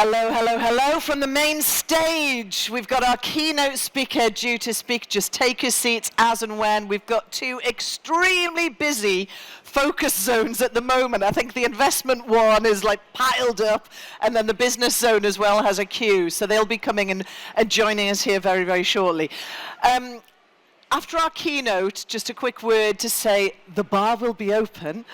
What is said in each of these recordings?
Hello, hello, hello from the main stage. We've got our keynote speaker due to speak. Just take your seats as and when. We've got two extremely busy focus zones at the moment. I think the investment one is like piled up, and then the business zone as well has a queue. So they'll be coming and joining us here very, very shortly. After our keynote, just a quick word to say the bar will be open.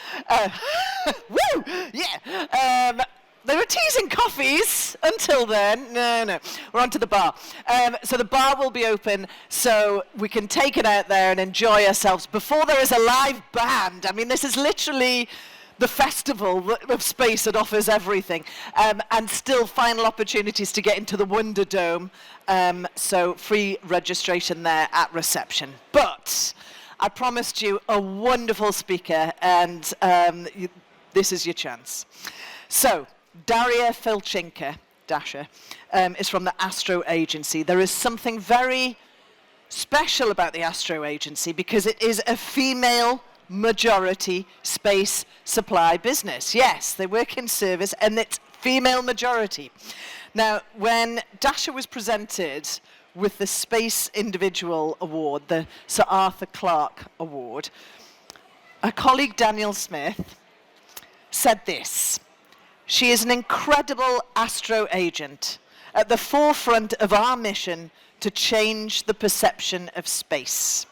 Woo! Yeah. There are teas and coffees until then. No, we're on to the bar. So the bar will be open so we can take it out there and enjoy ourselves before there is a live band. I mean, this is literally the festival of space that offers everything. And still final opportunities to get into the Wonder Dome. So free registration there at reception. But I promised you a wonderful speaker, and this is your chance. So, Daria Filichkina, Dasha, is from the Astro Agency. There is something very special about the Astro Agency because it is a female majority space supply business. Yes, they work in service and it's female majority. Now, when Dasha was presented with the Space Individual Award, the Sir Arthur Clarke Award, her colleague Daniel Smith said this: "She is an incredible astro agent at the forefront of our mission to change the perception of space.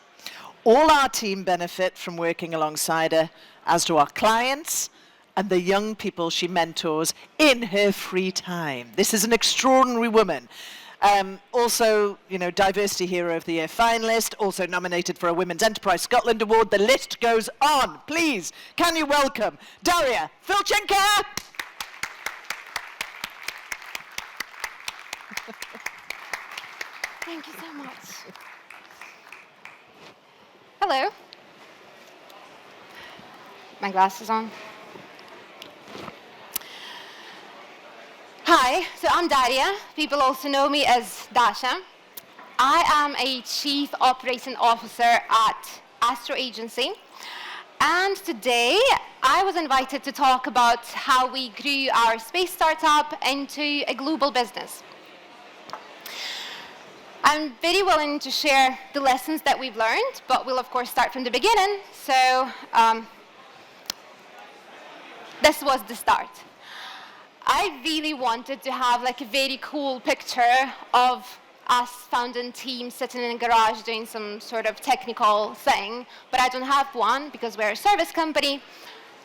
All our team benefit from working alongside her, as do our clients and the young people she mentors in her free time." This is an extraordinary woman. Also, Diversity Hero of the Year finalist, also nominated for a Women's Enterprise Scotland Award. The list goes on. Please, can you welcome Daria Filichkina? Thank you so much. Hello. My glasses on. Hi, so I'm Daria. People also know me as Dasha. I am a Chief Operating Officer at Astro Agency. And today, I was invited to talk about how we grew our space startup into a global business. I'm very willing to share the lessons that we've learned, but we'll of course start from the beginning. So this was the start. I really wanted to have like a very cool picture of us founding team sitting in a garage doing some sort of technical thing, but I don't have one because we're a service company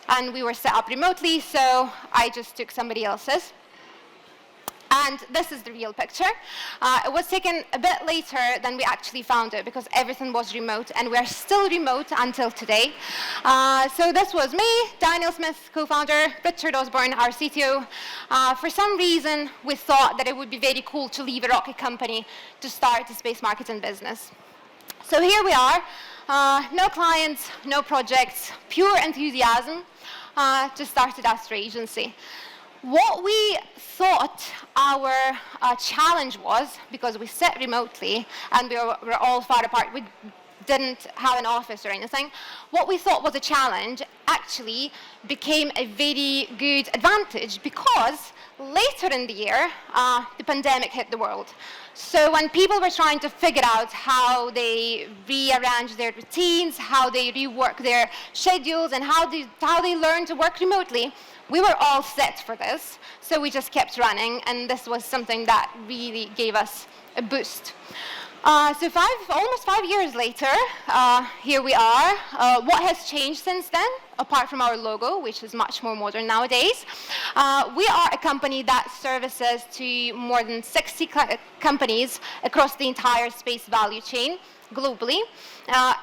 and we were set up remotely, so I just took somebody else's. And this is the real picture. It was taken a bit later than we actually found it because everything was remote, and we're still remote until today. So this was me, Daniel Smith, co-founder, Richard Osborne, our CTO. For some reason, we thought that it would be very cool to leave a rocket company to start a space marketing business. So here we are, no clients, no projects, pure enthusiasm to start an Astro Agency. What we thought our challenge was, because we sit remotely and we were all far apart, we didn't have an office or anything, what we thought was a challenge actually became a very good advantage because later in the year, the pandemic hit the world. So when people were trying to figure out how they rearrange their routines, how they rework their schedules, and how they learn to work remotely, we were all set for this, so we just kept running, and this was something that really gave us a boost. So almost 5 years later, here we are. What has changed since then, apart from our logo, which is much more modern nowadays? We are a company that services to more than 60 companies across the entire space value chain globally.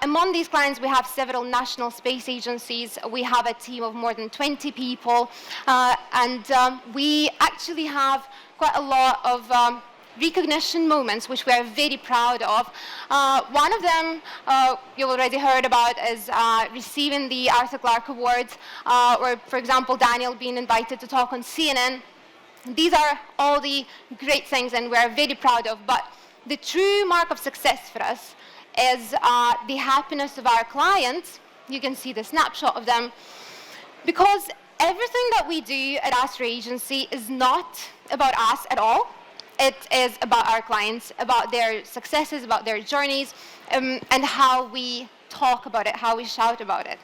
Among these clients, we have several national space agencies. We have a team of more than 20 people, and we actually have quite a lot of recognition moments, which we are very proud of. One of them you already heard about is receiving the Arthur Clarke Award, or for example, Daniel being invited to talk on CNN. These are all the great things, and we're very proud of, but the true mark of success for us is the happiness of our clients. You can see the snapshot of them, because everything that we do at Astra Agency is not about us at all. It is about our clients, about their successes, about their journeys, and how we talk about it, how we shout about it.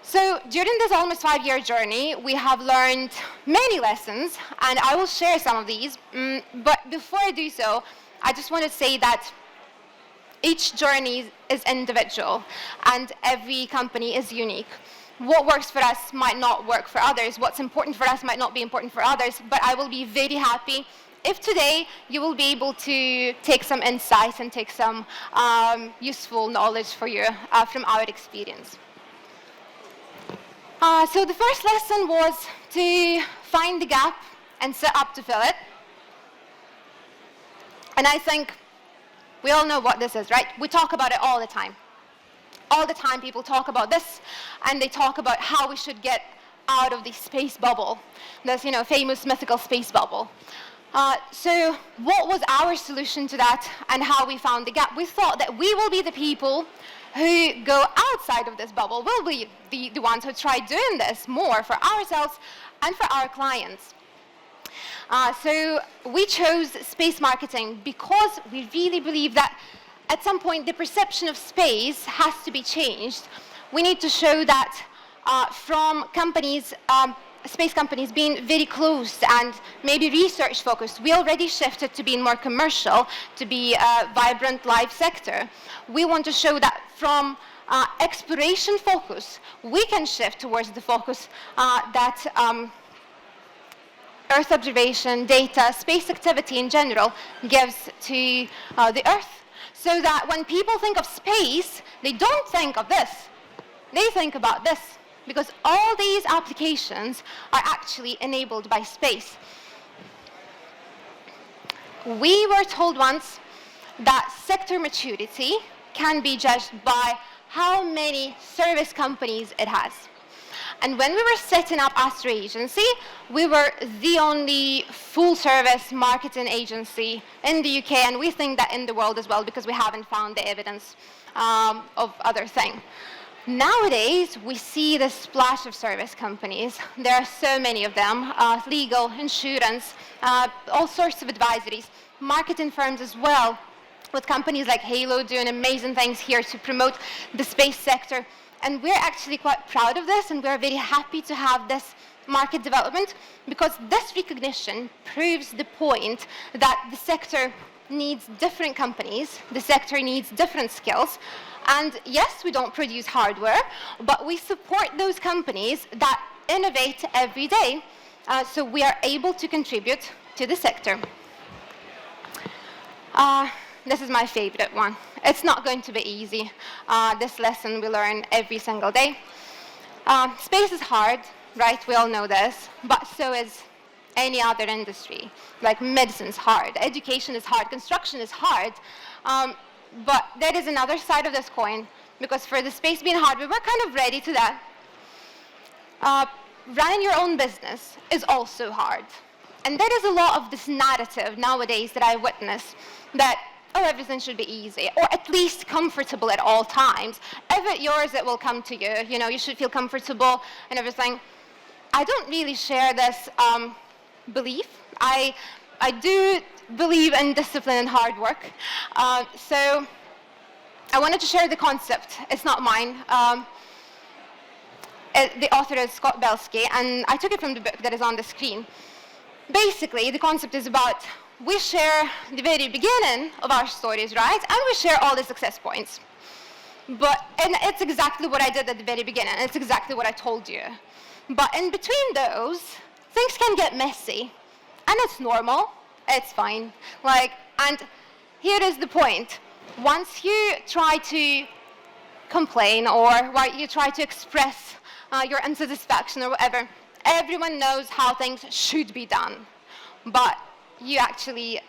So during this almost 5-year journey, we have learned many lessons, and I will share some of these. But before I do so, I just want to say that each journey is individual, and every company is unique. What works for us might not work for others. What's important for us might not be important for others, but I will be very happy if today you will be able to take some insights and take some useful knowledge for you from our experience. So the first lesson was to find the gap and set up to fill it. And I think we all know what this is, right? We talk about it all the time. All the time people talk about this, and they talk about how we should get out of the space bubble, this famous mythical space bubble. So what was our solution to that and how we found the gap? We thought that we will be the people who go outside of this bubble. We'll be the ones who try doing this more for ourselves and for our clients. So we chose space marketing because we really believe that at some point the perception of space has to be changed. We need to show that from companies, space companies being very closed and maybe research focused, we already shifted to being more commercial, to be a vibrant live sector. We want to show that from exploration focus, we can shift towards the focus that Earth observation, data, space activity in general gives to the Earth. So that when people think of space, they don't think of this. They think about this. Because all these applications are actually enabled by space. We were told once that sector maturity can be judged by how many service companies it has. And when we were setting up Astra Agency, we were the only full-service marketing agency in the UK, and we think that in the world as well, because we haven't found the evidence of other things. Nowadays, we see the splash of service companies. There are so many of them, legal, insurance, all sorts of advisories, marketing firms as well, with companies like Halo doing amazing things here to promote the space sector. And we're actually quite proud of this, and we're very happy to have this market development, because this recognition proves the point that the sector needs different companies, the sector needs different skills. And yes, we don't produce hardware, but we support those companies that innovate every day, so we are able to contribute to the sector. This is my favorite one. It's not going to be easy. This lesson we learn every single day. Space is hard, right? We all know this, but so is any other industry. Like medicine's hard, education is hard, construction is hard. But there is another side of this coin, because for the space being hard, we were kind of ready to that. Running your own business is also hard. And there is a lot of this narrative nowadays that I witness that, oh, everything should be easy, or at least comfortable at all times. If it's yours, it will come to you. You should feel comfortable and everything. I don't really share this belief. I do believe in discipline and hard work. So I wanted to share the concept. It's not mine. The author is Scott Belsky, and I took it from the book that is on the screen. Basically, the concept is about we share the very beginning of our stories, right? And we share all the success points. And it's exactly what I did at the very beginning. It's exactly what I told you. But in between those, things can get messy. And it's normal. It's fine. And here is the point. Once you try to complain or you try to express your unsatisfaction or whatever, everyone knows how things should be done. But you actually,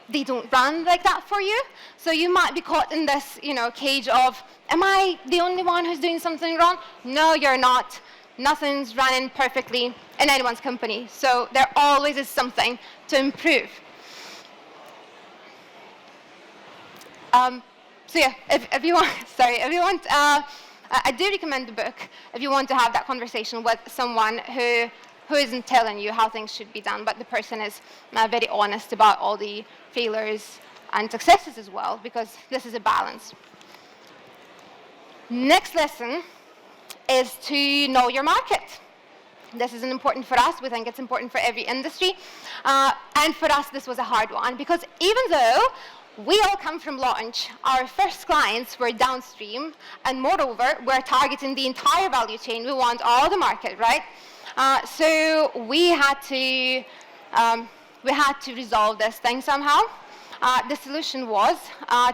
they don't run like that for you. So you might be caught in this, cage of, am I the only one who's doing something wrong? No, you're not. Nothing's running perfectly in anyone's company. So there always is something to improve. So yeah, if you want I do recommend the book if you want to have that conversation with someone who isn't telling you how things should be done, but the person is very honest about all the failures and successes as well, because this is a balance. Next lesson is to know your market. This is important for us. We think it's important for every industry. And for us, this was a hard one, because even though we all come from launch, our first clients were downstream, and moreover, we're targeting the entire value chain. We want all the market, right? So we had to resolve this thing somehow. The solution was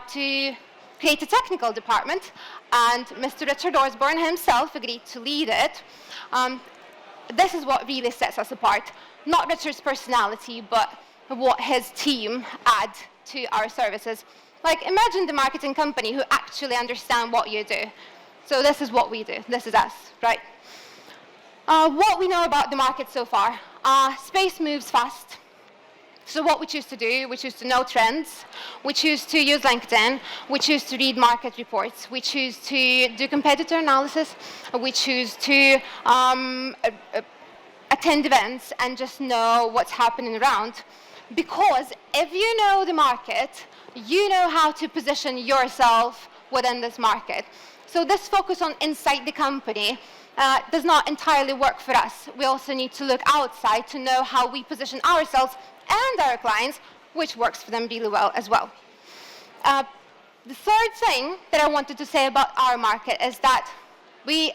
to create a technical department, and Mr. Richard Osborne himself agreed to lead it. This is what really sets us apart. Not Richard's personality, but what his team add to our services. Like, imagine the marketing company who actually understand what you do. So this is what we do. This is us, right? What we know about the market so far. Space moves fast. So what we choose to do, we choose to know trends, we choose to use LinkedIn, we choose to read market reports, we choose to do competitor analysis, we choose to attend events and just know what's happening around. Because if you know the market, you know how to position yourself within this market. So this focus on inside the company does not entirely work for us. We also need to look outside to know how we position ourselves and our clients, which works for them really well as well. The third thing that I wanted to say about our market is that we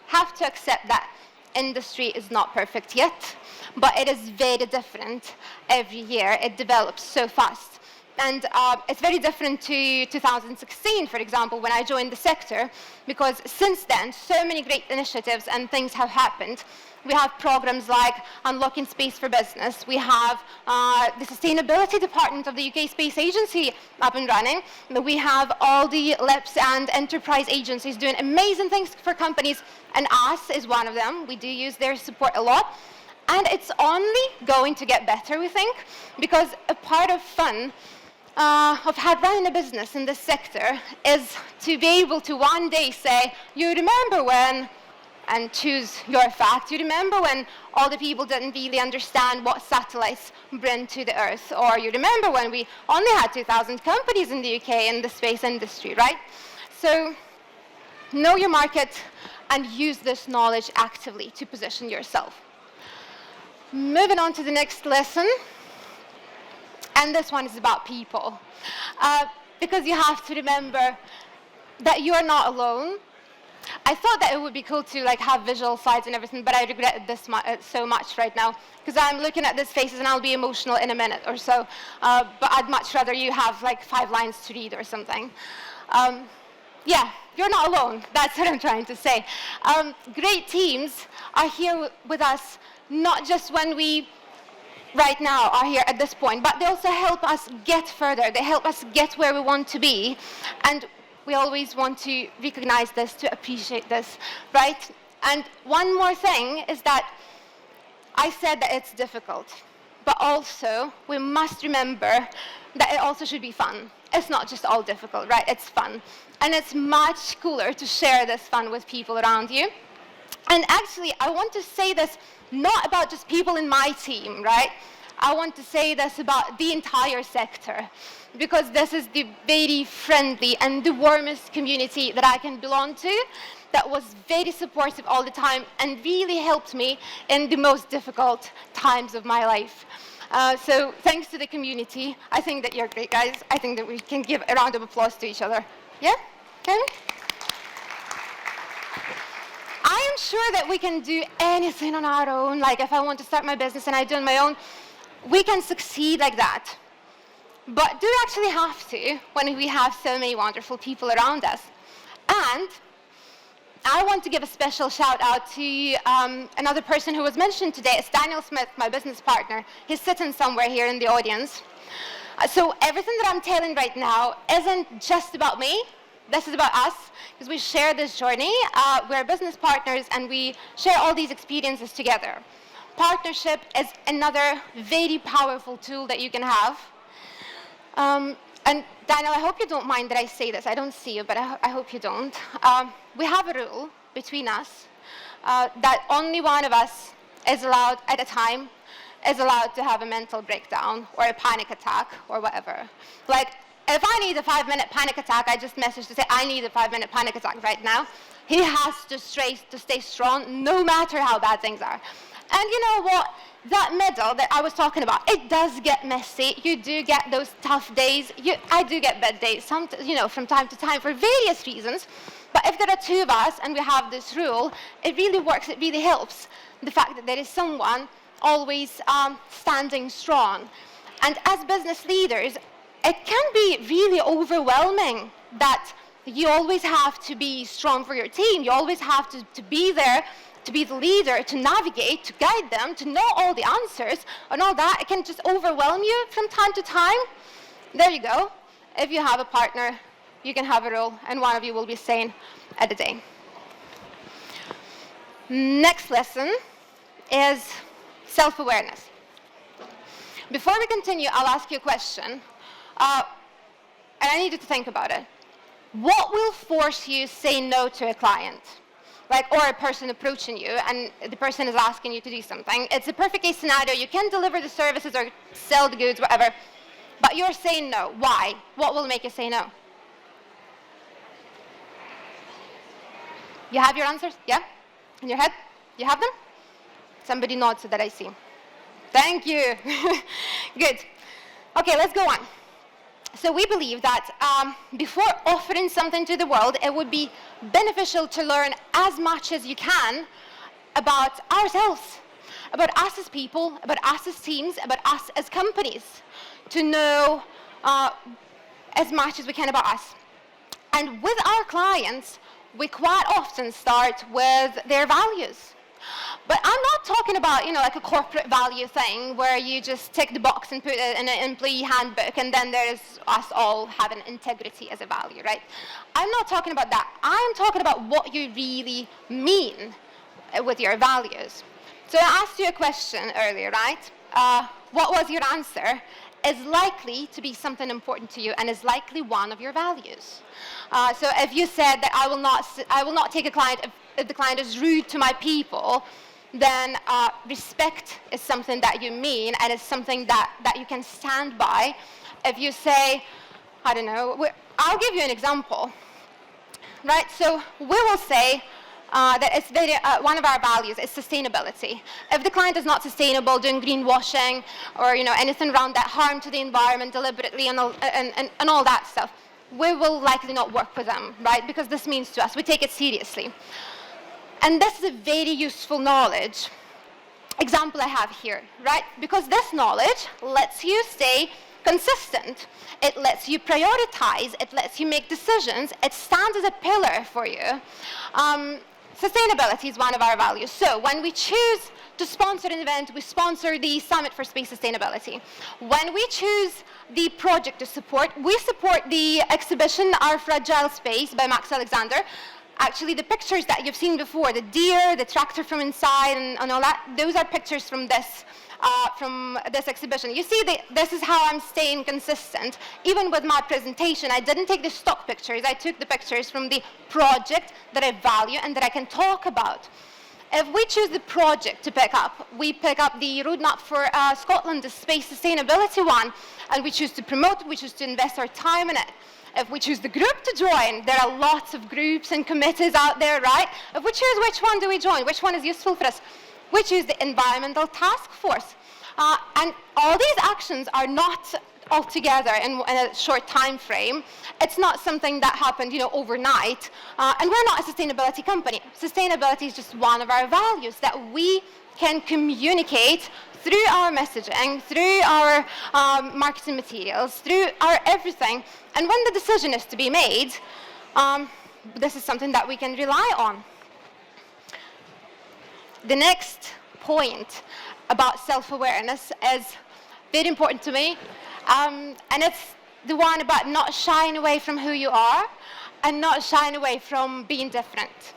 have to accept that industry is not perfect yet, but it is very different every year. It develops so fast. And it's very different to 2016, for example, when I joined the sector, because since then, so many great initiatives and things have happened. We have programs like Unlocking Space for Business. We have the Sustainability Department of the UK Space Agency up and running. We have all the LEPs and enterprise agencies doing amazing things for companies, and us is one of them. We do use their support a lot. And it's only going to get better, we think, because a part of fun of running a business in this sector is to be able to one day say, you remember when, and choose your fact, you remember when all the people didn't really understand what satellites bring to the Earth, or you remember when we only had 2,000 companies in the UK in the space industry, right? So know your market and use this knowledge actively to position yourself. Moving on to the next lesson. And this one is about people. Because you have to remember that you are not alone. I thought that it would be cool to have visual slides and everything, but I regret this so much right now, because I'm looking at these faces and I'll be emotional in a minute or so. But I'd much rather you have 5 lines to read or something. Yeah, you're not alone. That's what I'm trying to say. Great teams are here with us, not just when we right now are here at this point, but they also help us get further. They help us get where we want to be. And we always want to recognize this, to appreciate this, right? And one more thing is that I said that it's difficult, but also we must remember that it also should be fun. It's not just all difficult, right? It's fun. And it's much cooler to share this fun with people around you. And actually, I want to say this not about just people in my team, right? I want to say this about the entire sector, because this is the very friendly and the warmest community that I can belong to, that was very supportive all the time and really helped me in the most difficult times of my life. So thanks to the community. I think that you're great, guys. I think that we can give a round of applause to each other. Yeah? Can we? I am sure that we can do anything on our own. Like if I want to start my business and I do it on my own, we can succeed like that. But do we actually have to when we have so many wonderful people around us? And I want to give a special shout out to another person who was mentioned today. It's Daniel Smith, my business partner. He's sitting somewhere here in the audience. So everything that I'm telling right now isn't just about me. This is about us, because we share this journey. We're business partners, and we share all these experiences together. Partnership is another very powerful tool that you can have. And Daniel, I hope you don't mind that I say this. I don't see you, but I hope you don't. We have a rule between us that only one of us is allowed at a time is allowed to have a mental breakdown or a panic attack or whatever. Like, if I need a 5-minute panic attack, I just message to say, I need a 5-minute panic attack right now. He has to stay strong no matter how bad things are. And you know what? That middle that I was talking about, it does get messy. You do get those tough days. I do get bad days, from time to time for various reasons. But if there are two of us and we have this rule, it really works. It really helps. The fact that there is someone always standing strong. And as business leaders, it can be really overwhelming that you always have to be strong for your team. You always have to be there, to be the leader, to navigate, to guide them, to know all the answers and all that. It can just overwhelm you from time to time. There you go. If you have a partner, you can have a role, and one of you will be sane at the day. Next lesson is self-awareness. Before we continue, I'll ask you a question, and I need you to think about it. What will force you say no to a client? Or a person approaching you, and the person is asking you to do something. It's a perfect case scenario. You can deliver the services or sell the goods, whatever, but you're saying no. Why? What will make you say no? You have your answers? Yeah? In your head? You have them? Somebody nods so that I see. Thank you. Good. Okay, let's go on. So we believe that before offering something to the world, it would be beneficial to learn as much as you can about ourselves, about us as people, about us as teams, about us as companies, to know as much as we can about us. And with our clients, we quite often start with their values. But I'm not talking about, like a corporate value thing where you just tick the box and put it in an employee handbook and then there's us all having integrity as a value, right? I'm not talking about that. I'm talking about what you really mean with your values. So I asked you a question earlier, right? What was your answer? Is likely to be something important to you and is likely one of your values. So if you said that I will not take a client if the client is rude to my people, then respect is something that you mean and is something that you can stand by. If you say, I don't know, I'll give you an example, right? So we will say that it's one of our values is sustainability. If the client is not sustainable, doing greenwashing or anything around that, harm to the environment deliberately and all that stuff, we will likely not work with them, right? Because this means to us, we take it seriously. And this is a very useful knowledge example I have here, right? Because this knowledge lets you stay consistent. It lets you prioritize. It lets you make decisions. It stands as a pillar for you. Sustainability is one of our values. So when we choose to sponsor an event, we sponsor the Summit for Space Sustainability. When we choose the project to support, we support the exhibition, Our Fragile Space by Max Alexander. Actually, the pictures that you've seen before, the deer, the tractor from inside, and all that, those are pictures from this exhibition. You see, this is how I'm staying consistent. Even with my presentation, I didn't take the stock pictures. I took the pictures from the project that I value and that I can talk about. If we choose the project to pick up, we pick up the roadmap for Scotland, the space sustainability one, and we choose to promote it, we choose to invest our time in it. If we choose the group to join, there are lots of groups and committees out there, right? If we choose which one do we join, which one is useful for us, we choose the Environmental Task Force. And all these actions are not all together in a short time frame. It's not something that happened, overnight. And we're not a sustainability company. Sustainability is just one of our values that we can communicate through our messaging, through our marketing materials, through our everything. And when the decision is to be made, this is something that we can rely on. The next point about self-awareness is very important to me. And it's the one about not shying away from who you are and not shying away from being different.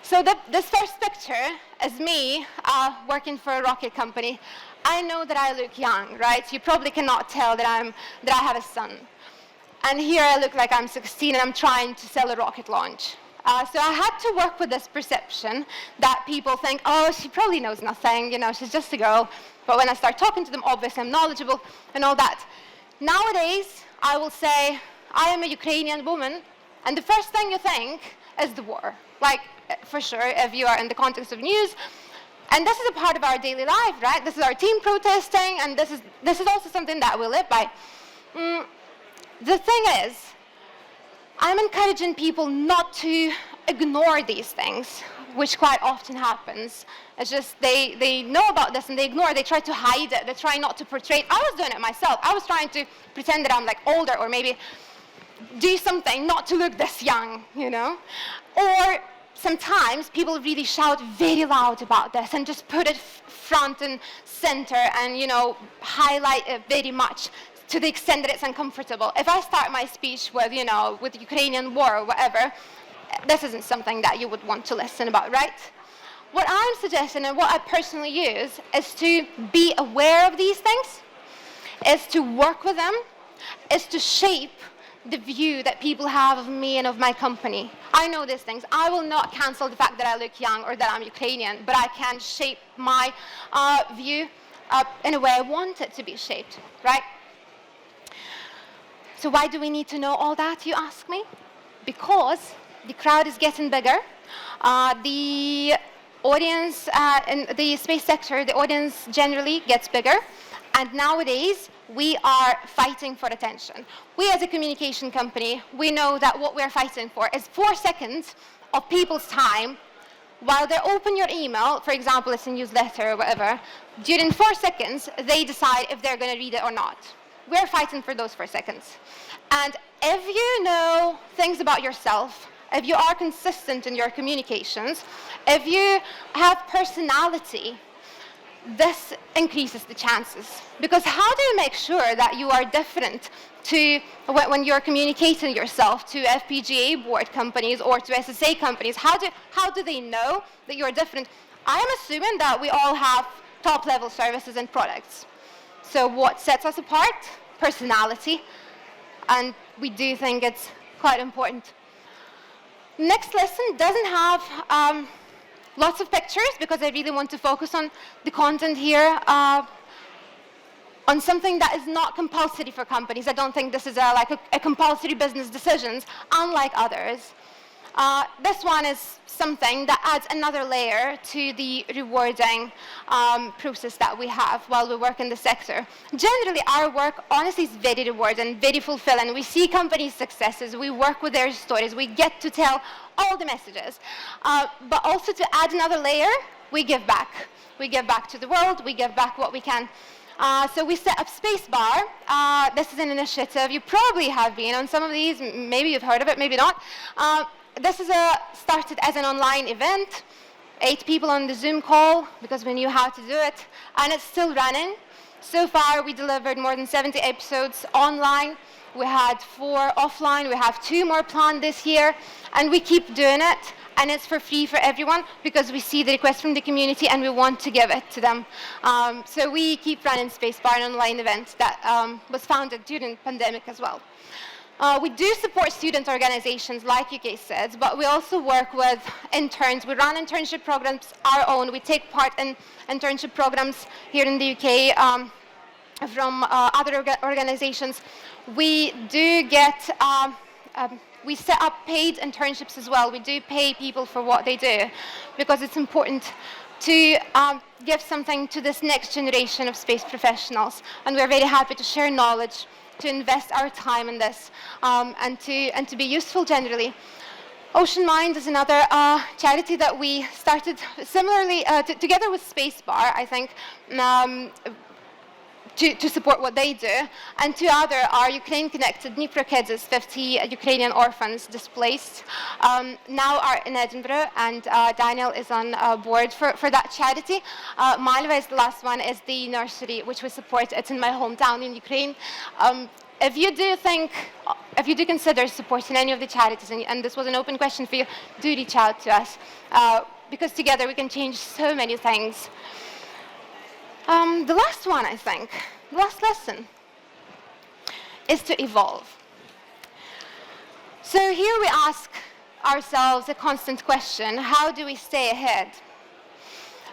So this first picture is me working for a rocket company. I know that I look young, right? You probably cannot tell that I have a son. And here I look like I'm 16 and I'm trying to sell a rocket launch. So I had to work with this perception that people think, oh, she probably knows nothing, you know, she's just a girl. But when I start talking to them, obviously I'm knowledgeable and all that. Nowadays, I will say, I am a Ukrainian woman, and the first thing you think is the war. Like, for sure, if you are in the context of news. And this is a part of our daily life, right? This is our team protesting, and this is also something that we live by. The thing is, I'm encouraging people not to ignore these things, which quite often happens. It's just they know about this and they ignore it. They try to hide it. They try not to portray it. I was doing it myself. I was trying to pretend that I'm like older, or maybe do something not to look this young, you know? Or sometimes people really shout very loud about this and just put it front and center and, you know, highlight it very much, to the extent that it's uncomfortable. If I start my speech with, you know, with the Ukrainian war or whatever, this isn't something that you would want to listen about, right? What I'm suggesting, and what I personally use, is to be aware of these things, is to work with them, is to shape the view that people have of me and of my company. I know these things. I will not cancel the fact that I look young or that I'm Ukrainian, but I can shape my view in a way I want it to be shaped, right? So why do we need to know all that, you ask me? Because the crowd is getting bigger. The audience in the space sector, the audience generally gets bigger. And nowadays, we are fighting for attention. We as a communication company, we know that what we're fighting for is 4 seconds of people's time while they open your email, for example, it's a newsletter or whatever. During 4 seconds, they decide if they're going to read it or not. We're fighting for those 4 seconds. And if you know things about yourself, if you are consistent in your communications, if you have personality, this increases the chances. Because how do you make sure that you are different to when you're communicating yourself to FPGA board companies or to SSA companies? How do they know that you're different? I am assuming that we all have top-level services and products. So what sets us apart? Personality. And we do think it's quite important. Next lesson doesn't have lots of pictures, because I really want to focus on the content here, on something that is not compulsory for companies. I don't think this is a compulsory business decisions, unlike others. This one is something that adds another layer to the rewarding process that we have while we work in the sector. Generally, our work, honestly, is very rewarding, very fulfilling. We see companies' successes. We work with their stories. We get to tell all the messages. But also, to add another layer, we give back. We give back to the world. We give back what we can. So we set up Spacebar. This is an initiative. You probably have been on some of these. Maybe you've heard of it, maybe not. This is started as an online event, 8 people on the Zoom call, because we knew how to do it, and it's still running. So far, we delivered more than 70 episodes online. We had 4 offline. We have 2 more planned this year, and we keep doing it. And it's for free for everyone, because we see the request from the community and we want to give it to them. So we keep running Spacebar, an online event that was founded during the pandemic as well. We do support student organizations, like UK said, but we also work with interns. We run internship programs our own. We take part in internship programs here in the UK from other organizations. We do get, we set up paid internships as well. We do pay people for what they do, because it's important to give something to this next generation of space professionals. And we're very happy to share knowledge, to invest our time in this, and to be useful generally. Ocean Mind is another charity that we started similarly, together with Spacebar, I think, to support what they do. And 2 other are Ukraine Connected. Dnipro Kids is 50 Ukrainian orphans displaced, now are in Edinburgh, and Daniel is on board for that charity. Malva is the last one, is the nursery, which we support. It's in my hometown in Ukraine. If you do consider supporting any of the charities, and this was an open question for you, do reach out to us, because together we can change so many things. The last one, I think, the last lesson, is to evolve. So here we ask ourselves a constant question: how do we stay ahead?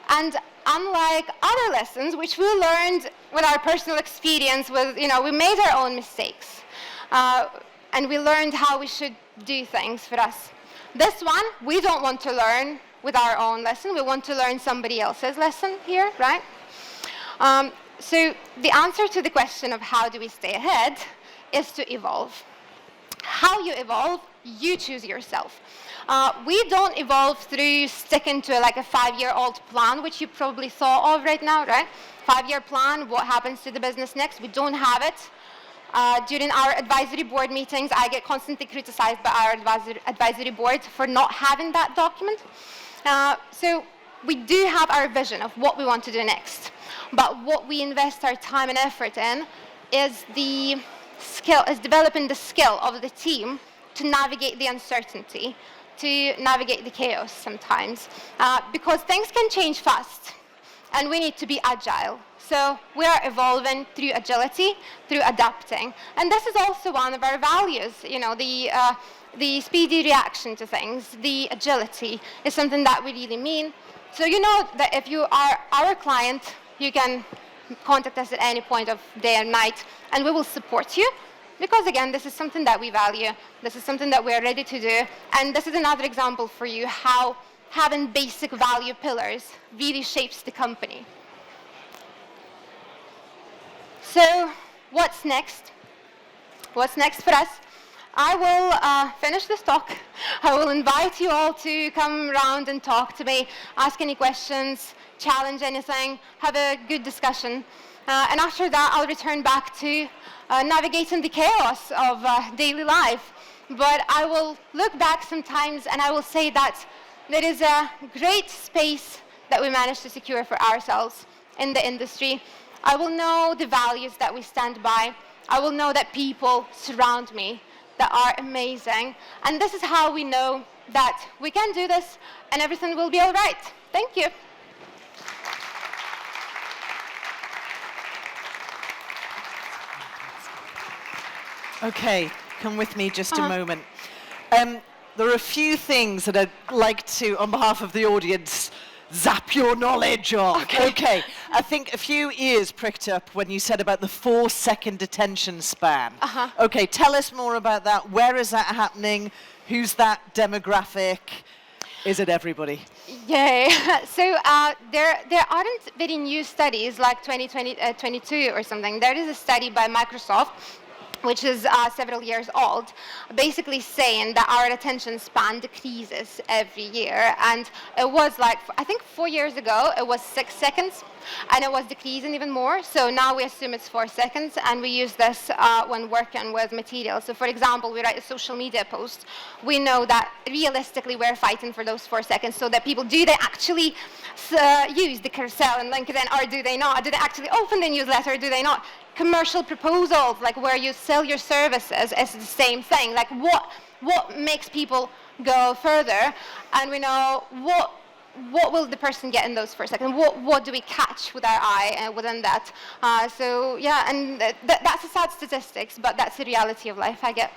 And unlike other lessons, which we learned with our personal experience, we made our own mistakes, and we learned how we should do things for us. This one, we don't want to learn with our own lesson. We want to learn somebody else's lesson here, right? So the answer to the question of how do we stay ahead is to evolve. How you evolve, you choose yourself. We don't evolve through sticking to like a 5-year-old plan, which you probably thought of right now, right? 5-year plan, what happens to the business next? We don't have it. During our advisory board meetings, I get constantly criticized by our advisory board for not having that document. So we do have our vision of what we want to do next. But what we invest our time and effort in is developing the skill of the team to navigate the uncertainty, to navigate the chaos sometimes, because things can change fast, and we need to be agile. So we are evolving through agility, through adapting. And this is also one of our values, the speedy reaction to things, the agility is something that we really mean. So you know that if you are our client, you can contact us at any point of day and night, and we will support you. Because again, this is something that we value. This is something that we are ready to do. And this is another example for you how having basic value pillars really shapes the company. So what's next? What's next for us? I will finish this talk. I will invite you all to come around and talk to me, ask any questions, challenge anything, have a good discussion. And after that, I'll return back to navigating the chaos of daily life. But I will look back sometimes and I will say that there is a great space that we managed to secure for ourselves in the industry. I will know the values that we stand by. I will know that people surround me that are amazing. And this is how we know that we can do this and everything will be all right. Thank you. Okay, come with me just a moment. There are a few things that I'd like to, on behalf of the audience, zap your knowledge of. Okay. I think a few ears pricked up when you said about the 4-second attention span. Okay, tell us more about that. Where is that happening? Who's that demographic? Is it everybody? Yay. So there aren't very new studies like 2022 or something. There is a study by Microsoft, which is several years old, basically saying that our attention span decreases every year. And it was like, I think 4 years ago, it was 6 seconds, and it was decreasing even more. So now we assume it's 4 seconds, and we use this when working with materials. So for example, we write a social media post. We know that realistically we're fighting for those 4 seconds so that people, do they actually use the carousel and LinkedIn, or do they not? Do they actually open the newsletter, or do they not? Commercial proposals, like where you sell your services, is the same thing. Like what makes people go further, and we know what will the person get in those 4 seconds. What do we catch with our eye within that? So yeah, and that's a sad statistics, but that's the reality of life, I get.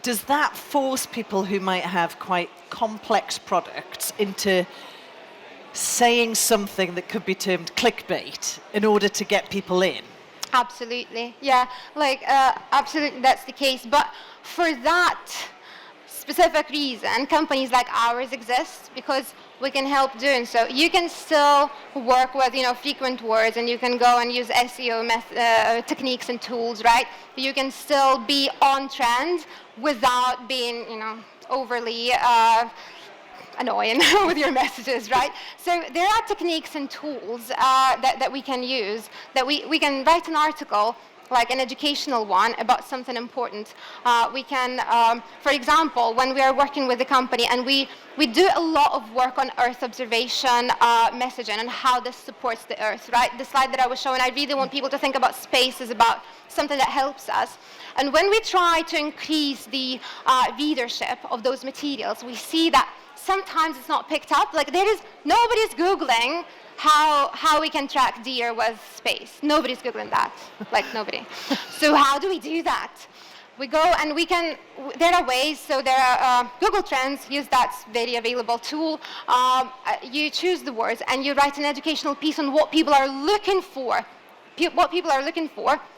Does that force people who might have quite complex products into saying something that could be termed clickbait in order to get people in? Absolutely, yeah, absolutely that's the case. But for that specific reason, companies like ours exist, because we can help doing so. You can still work with, frequent words, and you can go and use SEO techniques and tools, right? You can still be on trend without being, overly annoying with your messages, right? So there are techniques and tools that we can use, that we can write an article, like an educational one, about something important. We can, for example, when we are working with a company, and we do a lot of work on Earth observation messaging and how this supports the Earth, right? The slide that I was showing, I really want people to think about space as about something that helps us. And when we try to increase the readership of those materials, we see that sometimes it's not picked up. Like nobody's Googling how we can track deer with space. Nobody's Googling that, like nobody. So how do we do that? we go and there are ways, so there are Google Trends, use that very available tool. You choose the words and you write an educational piece on what people are looking for.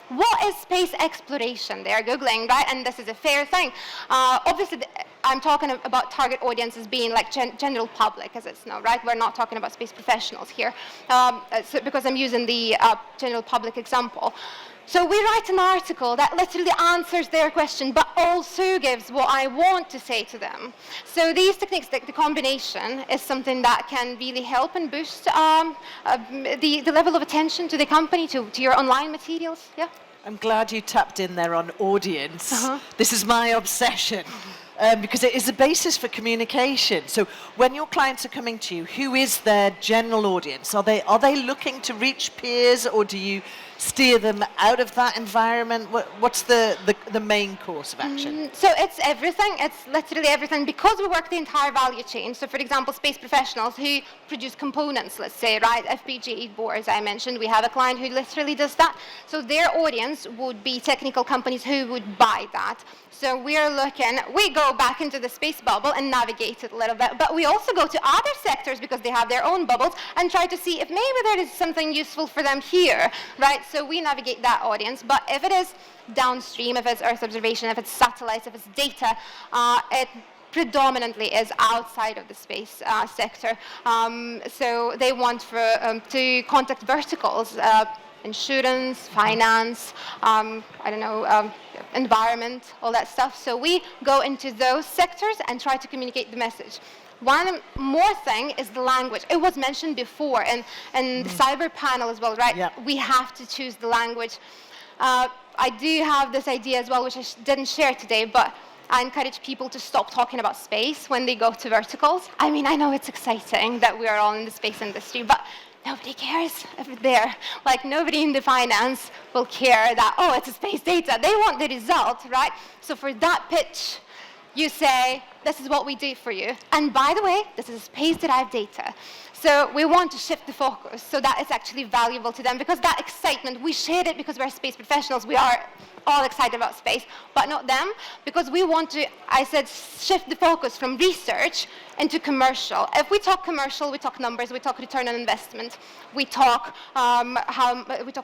What is space exploration? They are Googling, right? And this is a fair thing. Obviously, I'm talking about target audiences being like general public, as it's known, right? We're not talking about space professionals here, because I'm using the general public example. So we write an article that literally answers their question, but also gives what I want to say to them. So these techniques, the combination, is something that can really help and boost the level of attention to the company, to your online materials. Yeah. I'm glad you tapped in there on audience. This is my obsession. Because it is the basis for communication. So when your clients are coming to you, who is their general audience? Are they looking to reach peers, or do you steer them out of that environment? What's the main course of action? So it's everything. It's literally everything, because we work the entire value chain. So for example, space professionals who produce components, let's say, right? FPGA boards, I mentioned. We have a client who literally does that. So their audience would be technical companies who would buy that. So we go back into the space bubble and navigate it a little bit, but we also go to other sectors because they have their own bubbles and try to see if maybe there is something useful for them here, right? So we navigate that audience, but if it is downstream, if it's Earth observation, if it's satellites, if it's data, it predominantly is outside of the space sector. So they want to contact verticals, insurance, finance, environment, all that stuff. So we go into those sectors and try to communicate the message. One more thing is the language. It was mentioned before, and the cyber panel as well, right? Yeah. We have to choose the language. I do have this idea as well, which I didn't share today, but I encourage people to stop talking about space when they go to verticals. I mean, I know it's exciting that we are all in the space industry, but nobody cares if it's there. Like, nobody in the finance will care that, oh, it's a space data. They want the result, right? So for that pitch, you say, this is what we do for you. And by the way, this is space-derived data. So we want to shift the focus so that it's actually valuable to them, because that excitement, we share it because we're space professionals. We are all excited about space, but not them, because we want to, I said, shift the focus from research into commercial. If we talk commercial, we talk numbers, we talk return on investment, we talk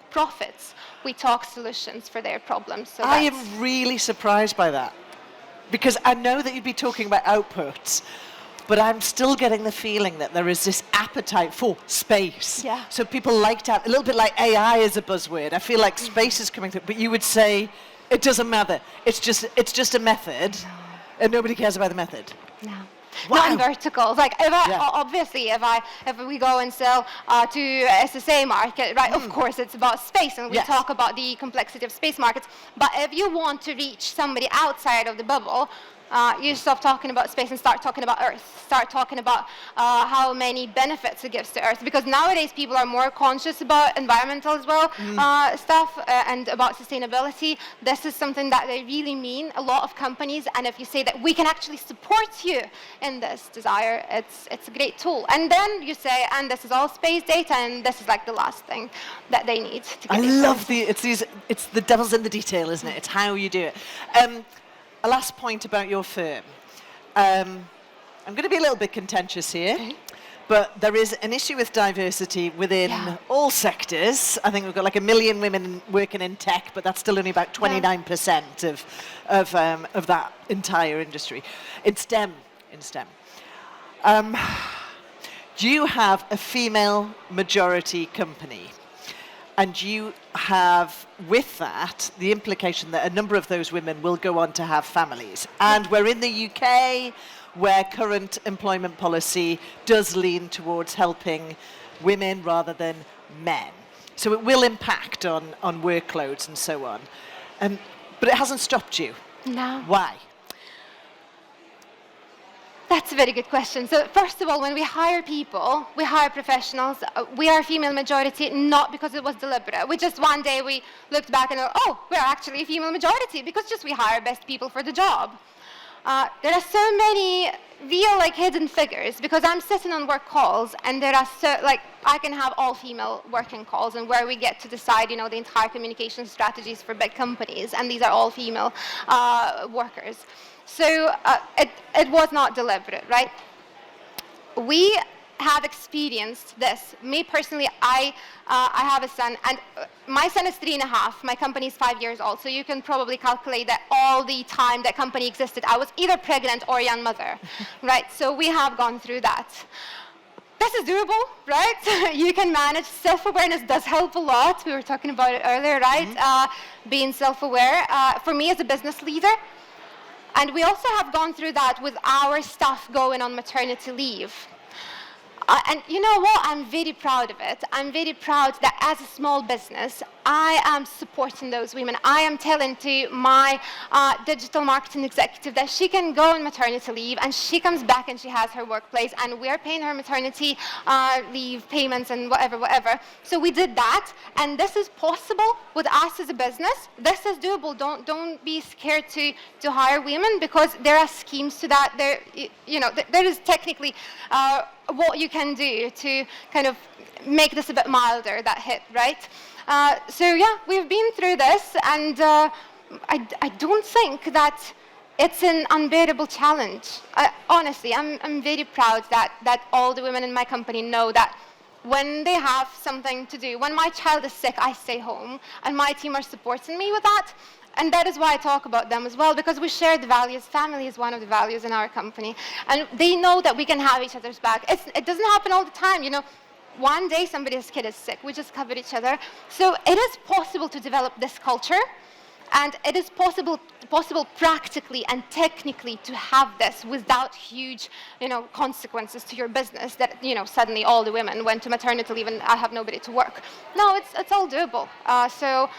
profits, we talk solutions for their problems. So I am really surprised by that, because I know that you'd be talking about outputs, but I'm still getting the feeling that there is this appetite for space. Yeah. So people like to have, a little bit like AI is a buzzword. I feel like space is coming through, but you would say it doesn't matter. It's just a method, and nobody cares about the method. No. Wow. Not in verticals. Like, obviously, if we go and sell to SSA market, right? Of course, it's about space, and we talk about the complexity of space markets. But if you want to reach somebody outside of the bubble, you stop talking about space and start talking about Earth. Start talking about how many benefits it gives to Earth. Because nowadays people are more conscious about environmental as well stuff and about sustainability. This is something that they really mean, a lot of companies. And if you say that we can actually support you in this desire, it's a great tool. And then you say, and this is all space data, and this is like the last thing that they need to get. I love it's the devil's in the detail, isn't it? It's how you do it. A last point about your firm. I'm going to be a little bit contentious here, but there is an issue with diversity within all sectors. I think we've got like 1 million women working in tech, but that's still only about 29% of that entire industry. In STEM. Do you have a female majority company? And you have, with that, the implication that a number of those women will go on to have families. And we're in the UK, where current employment policy does lean towards helping women rather than men. So it will impact on workloads and so on. But it hasn't stopped you. No. Why? That's a very good question. So first of all, when we hire people, we hire professionals. We are female majority, not because it was deliberate. We just one day we looked back and oh, we're actually a female majority because just we hire best people for the job. there are so many real hidden figures, because I'm sitting on work calls, and there are I can have all female working calls, and where we get to decide the entire communication strategies for big companies, and these are all female workers. So it was not deliberate, right? We have experienced this. Me personally, I have a son, and my son is 3.5. My company is 5 years old, so you can probably calculate that all the time that company existed, I was either pregnant or a young mother, right? So we have gone through that. This is doable, right? You can manage. Self-awareness does help a lot. We were talking about it earlier, right? Mm-hmm. Being self-aware. For me as a business leader, and we also have gone through that with our staff going on maternity leave. And you know what? I'm very proud of it. I'm very proud that as a small business, I am supporting those women. I am telling to my digital marketing executive that she can go on maternity leave, and she comes back and she has her workplace, and we're paying her maternity leave payments and whatever. So we did that, and this is possible with us as a business. This is doable. Don't be scared to hire women, because there are schemes to that. There is technically what you can do to kind of make this a bit milder, that hit, right? So yeah, we've been through this, and I don't think that it's an unbearable challenge. Honestly, I'm very proud that all the women in my company know that when they have something to do, when my child is sick, I stay home, and my team are supporting me with that. And that is why I talk about them as well, because we share the values. Family is one of the values in our company. And they know that we can have each other's back. It doesn't happen all the time, One day somebody's kid is sick. We just cover each other. So it is possible to develop this culture. And it is possible practically and technically to have this without huge, consequences to your business, that, suddenly all the women went to maternity leave and I have nobody to work. No, it's all doable. So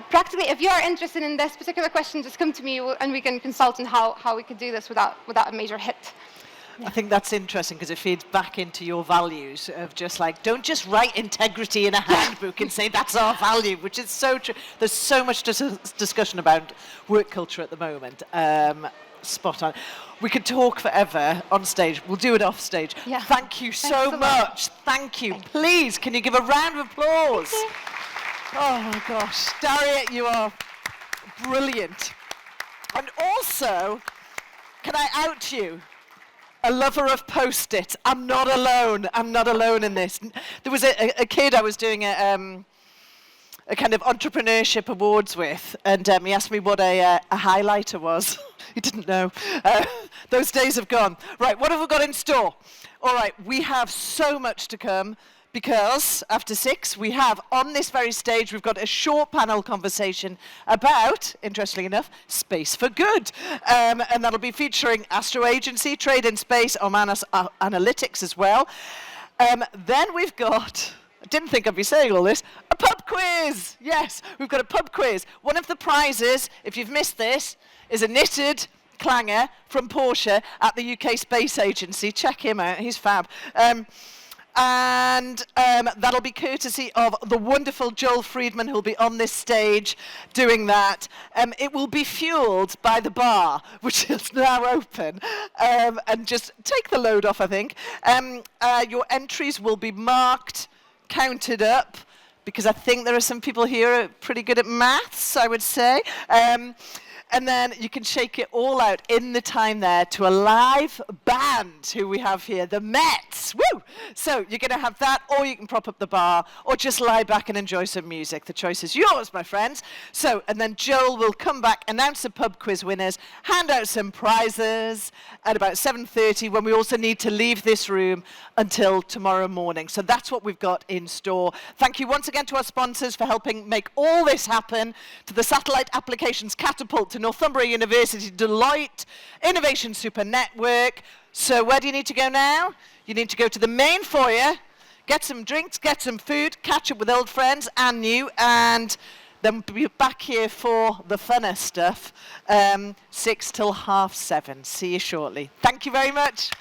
practically, if you are interested in this particular question, just come to me and we can consult on how we could do this without a major hit. I think that's interesting, because it feeds back into your values of just don't just write integrity in a handbook and say that's our value, which is so true. There's so much discussion about work culture at the moment. Spot on. We could talk forever on stage. We'll do it off stage. Yeah. Thank you so much. Thank you. Please, can you give a round of applause? Oh my gosh. Daria, you are brilliant. And also, can I out you? A lover of Post-its. I'm not alone. I'm not alone in this. There was a kid I was doing a kind of entrepreneurship awards with, and he asked me what a highlighter was. He didn't know. Those days have gone. Right, what have we got in store? All right, we have so much to come, because after 6, we have, on this very stage, we've got a short panel conversation about, interestingly enough, space for good. And that'll be featuring Astro Agency, Trade in Space, Omanos Analytics as well. Then we've got, I didn't think I'd be saying all this, a pub quiz. Yes, we've got a pub quiz. One of the prizes, if you've missed this, is a knitted clanger from Porsche at the UK Space Agency. Check him out, he's fab. And that'll be courtesy of the wonderful Joel Friedman, who'll be on this stage doing that. It will be fueled by the bar, which is now open. And just take the load off, I think. Your entries will be marked, counted up, because I think there are some people here who are pretty good at maths, I would say. And then you can shake it all out in the time there to a live band who we have here, the Mets. Woo! So you're going to have that, or you can prop up the bar, or just lie back and enjoy some music. The choice is yours, my friends. So, and then Joel will come back, announce the pub quiz winners, hand out some prizes at about 7:30, when we also need to leave this room until tomorrow morning. So that's what we've got in store. Thank you once again to our sponsors for helping make all this happen, to the Satellite Applications Catapult, to Northumbria University, Deloitte, Innovation Super Network. So where do you need to go now? You need to go to the main foyer, get some drinks, get some food, catch up with old friends and new, and then we'll be back here for the funner stuff, 6 till 7:30. See you shortly. Thank you very much.